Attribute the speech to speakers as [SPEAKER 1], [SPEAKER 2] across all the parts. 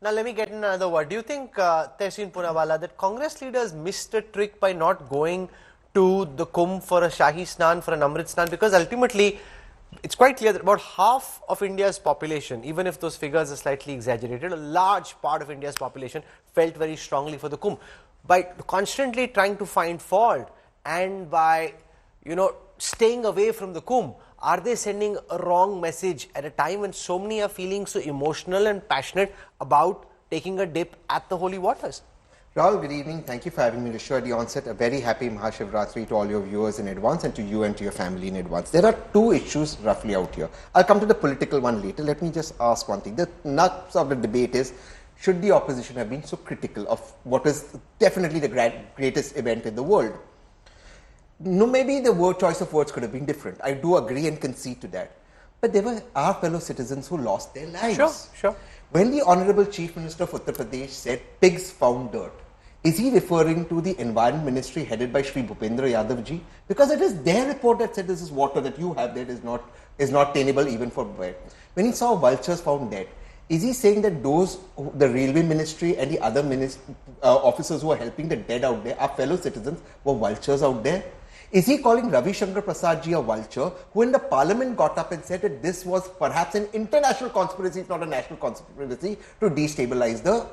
[SPEAKER 1] Now let me get in another word. Do you think, Tehseen Poonawalla, that Congress leaders missed a trick by not going to the Kumbh for a Shahi Snan, for an Amrit Snan? Because ultimately, it's quite clear that about half of India's population, even if those figures are slightly exaggerated, a large part of India's population felt very strongly for the Kumbh. By constantly trying to find fault and by, staying away from the Kumbh, are they sending a wrong message at a time when so many are feeling so emotional and passionate about taking a dip at the holy waters?
[SPEAKER 2] Rahul, good evening. Thank you for having me to show at the onset. A very happy Mahashivratri to all your viewers in advance and to you and to your family in advance. There are two issues roughly out here. I'll come to the political one later. Let me just ask one thing. The nuts of the debate is, should the opposition have been so critical of what is definitely the greatest event in the world? No, maybe the choice of words could have been different. I do agree and concede to that. But there were our fellow citizens who lost their lives.
[SPEAKER 1] Sure.
[SPEAKER 2] When the Honorable Chief Minister of Uttar Pradesh said pigs found dirt, is he referring to the Environment Ministry headed by Shri Bhupendra Yadav ji? Because it is their report that said this is water that you have that is not tenable even for bread. When he saw vultures found dead, is he saying that the Railway Ministry and the other officers who are helping the dead out there, our fellow citizens, were vultures out there? Is he calling Ravi Shankar Prasad ji a vulture, who in the parliament got up and said that this was perhaps an international conspiracy, it's not a national conspiracy, to destabilize the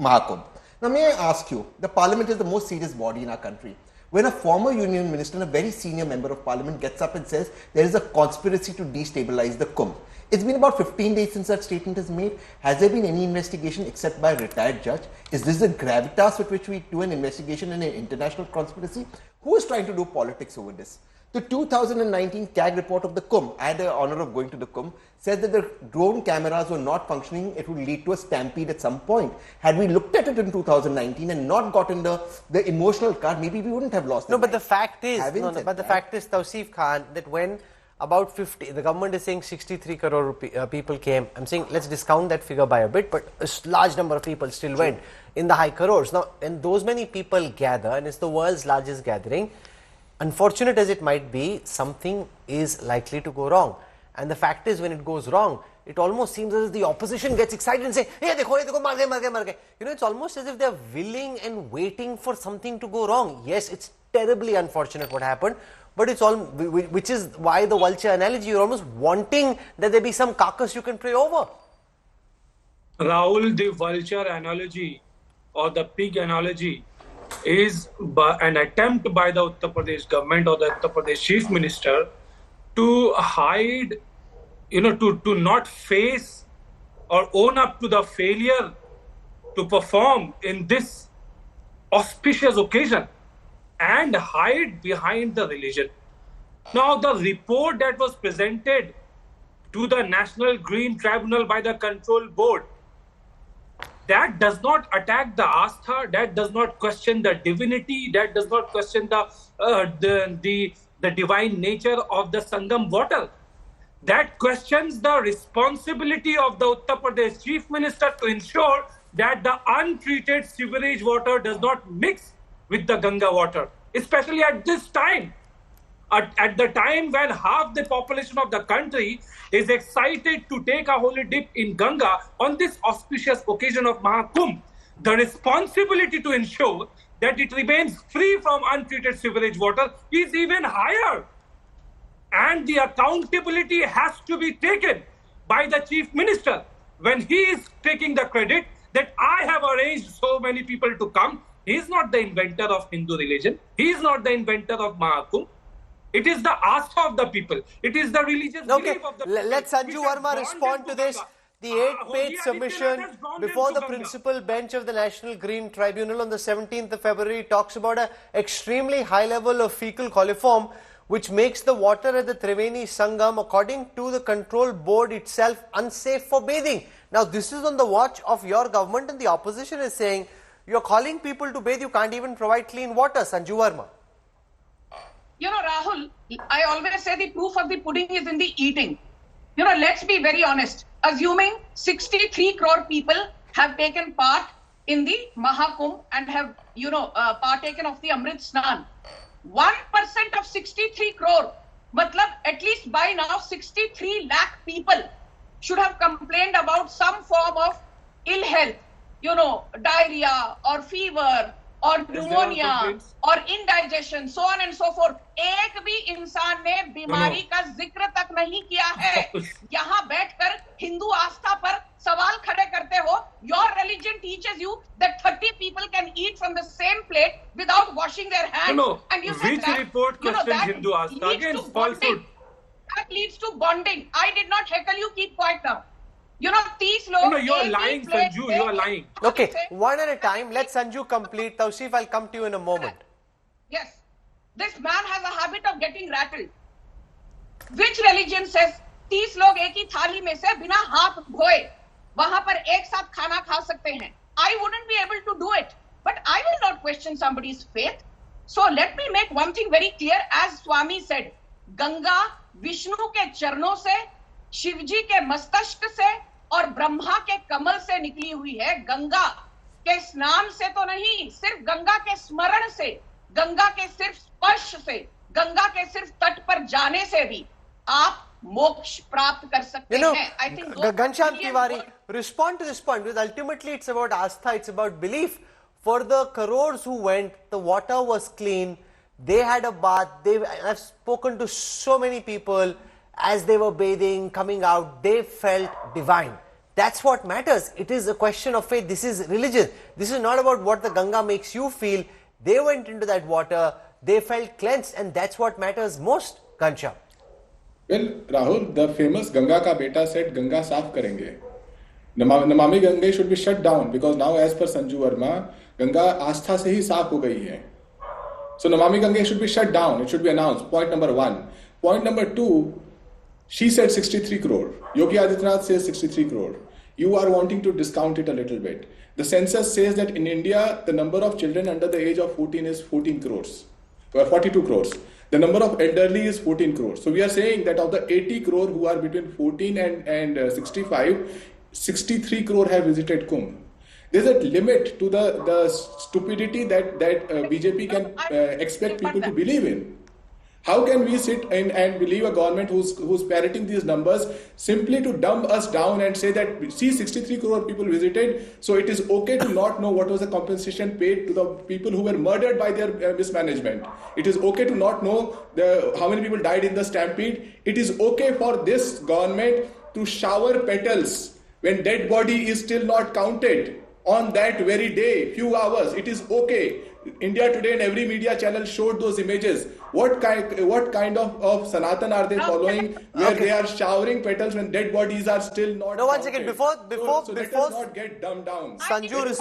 [SPEAKER 2] Mahakumbh? Now may I ask you, the parliament is the most serious body in our country. When a former union minister and a very senior member of parliament gets up and says there is a conspiracy to destabilize the Kumbh, it's been about 15 days since that statement is made. Has there been any investigation except by a retired judge? Is this the gravitas with which we do an investigation in an international conspiracy? Who is trying to do politics over this? The 2019 CAG report of the Kumbh, I had the honor of going to the Kumbh, said that the drone cameras were not functioning, it would lead to a stampede at some point. Had we looked at it in 2019 and not gotten the emotional card, maybe we wouldn't have lost.
[SPEAKER 1] No, but the fact is, Tawseef Khan, that when about the government is saying 63 crore people came. I'm saying let's discount that figure by a bit, but a large number of people still went in the high crores. Now, when those many people gather, and it's the world's largest gathering, unfortunate as it might be, something is likely to go wrong. And the fact is, when it goes wrong, it almost seems as if the opposition gets excited and say, hey, dekho, mar gaye. It's almost as if they're willing and waiting for something to go wrong. Yes, it's terribly unfortunate what happened, but it's all, which is why the vulture analogy, you're almost wanting that there be some carcass you can pray over.
[SPEAKER 3] Rahul, the vulture analogy or the pig analogy is an attempt by the Uttar Pradesh government or the Uttar Pradesh chief minister to hide, to not face or own up to the failure to perform in this auspicious occasion and hide behind the religion. Now, the report that was presented to the National Green Tribunal by the Control Board, that does not attack the Astha, that does not question the divinity, that does not question the divine nature of the Sangam water. That questions the responsibility of the Uttar Pradesh Chief Minister to ensure that the untreated sewerage water does not mix with the Ganga water, especially at this time. At the time when half the population of the country is excited to take a holy dip in Ganga on this auspicious occasion of Mahakumbh, the responsibility to ensure that it remains free from untreated sewerage water is even higher. And the accountability has to be taken by the Chief Minister when he is taking the credit that I have arranged so many people to come. He is not the inventor of Hindu religion. He is not the inventor of Mahakumbh. It is the Astha of the people. It is the religious belief of the people.
[SPEAKER 1] Let Sanju Verma respond to this. The 8-page submission before the principal bench of the National Green Tribunal on the 17th of February talks about an extremely high level of fecal coliform, which makes the water at the Triveni Sangam, according to the control board itself, unsafe for bathing. Now, this is on the watch of your government, and the opposition is saying, you're calling people to bathe, you can't even provide clean water. Sanju Verma.
[SPEAKER 4] Rahul, I always say the proof of the pudding is in the eating. Let's be very honest. Assuming 63 crore people have taken part in the Mahakumbh and have, partaken of the Amrit Snan. 1% of 63 crore, matlab at least by now 63 lakh people should have complained about some form of ill health, diarrhea or fever or pneumonia or indigestion, so on and so forth. एक भी इंसान ने बीमारी का जिक्र तक नहीं किया है. यहाँ बैठकर हिंदू आस्था पर सवाल खड़े करते हो. Your religion teaches you that 30 people can eat from the same plate without washing their hands.
[SPEAKER 3] And you
[SPEAKER 4] said
[SPEAKER 3] which
[SPEAKER 4] that,
[SPEAKER 3] report questions Hindu Astha? Again, falsehood.
[SPEAKER 4] That leads to bonding. I did not heckle you. Keep quiet now. 30 लोग.
[SPEAKER 3] No, you are lying, Sanju. You are lying.
[SPEAKER 1] Okay, one at a time. Let Sanju complete. Tawseef, I'll come to you in a moment.
[SPEAKER 4] Yes. This man has a habit of getting rattled. Which religion says 30 लोग एक ही थाली में से बिना हाथ धोए वहां पर एक साथ खाना खा सकते हैं? I wouldn't be able to do it. But I will not question somebody's faith. So let me make one thing very clear. As Swami said, Ganga Vishnu के चरणों से, शिव जी के मस्तक से और ब्रह्मा के कमल से निकली हुई है. गंगा के स्नान से तो नहीं, सिर्फ गंगा के स्मरण से, गंगा के सिर्फ स्पर्श से, गंगा के सिर्फ तट पर जाने से भी आप मोक्ष प्राप्त कर सकते हैं. I think
[SPEAKER 1] Ghanshyam Tiwari, respond to this point, because ultimately it's about Astha, it's about belief. For the crores who went, the water was clean, they had a bath. I've spoken to so many people. As they were bathing, coming out, they felt divine. That's what matters. It is a question of faith. This is religion. This is not about what the Ganga makes you feel. They went into that water, they felt cleansed, and that's what matters most, Ghanshyam.
[SPEAKER 5] Well, Rahul, the famous Ganga ka beta said, Ganga saaf karenge. Namami Gange should be shut down because now, as per Sanju Verma, Ganga Astha se hi saaf ho gayi hai. So Namami Gange should be shut down. It should be announced. Point number 1. Point number 2. She said 63 crore. Yogi Adityanath says 63 crore. You are wanting to discount it a little bit. The census says that in India, the number of children under the age of 14 is 14 crores, 42 crores. The number of elderly is 14 crores. So we are saying that of the 80 crore who are between 14 and 65, 63 crore have visited Kumbh. There's a limit to the stupidity that BJP can expect people to believe in. How can we sit and believe a government who's parroting these numbers simply to dumb us down and say that, see, 63 crore people visited, so it is okay to not know what was the compensation paid to the people who were murdered by their mismanagement. It is okay to not know how many people died in the stampede. It is okay for this government to shower petals when dead body is still not counted on that very day, few hours. It is okay. India Today and every media channel showed those images. What kind of Sanatan are they following where they are showering petals when dead bodies are still not counted?
[SPEAKER 1] No, one second. Before
[SPEAKER 5] so let us not get dumbed down.
[SPEAKER 1] Sanju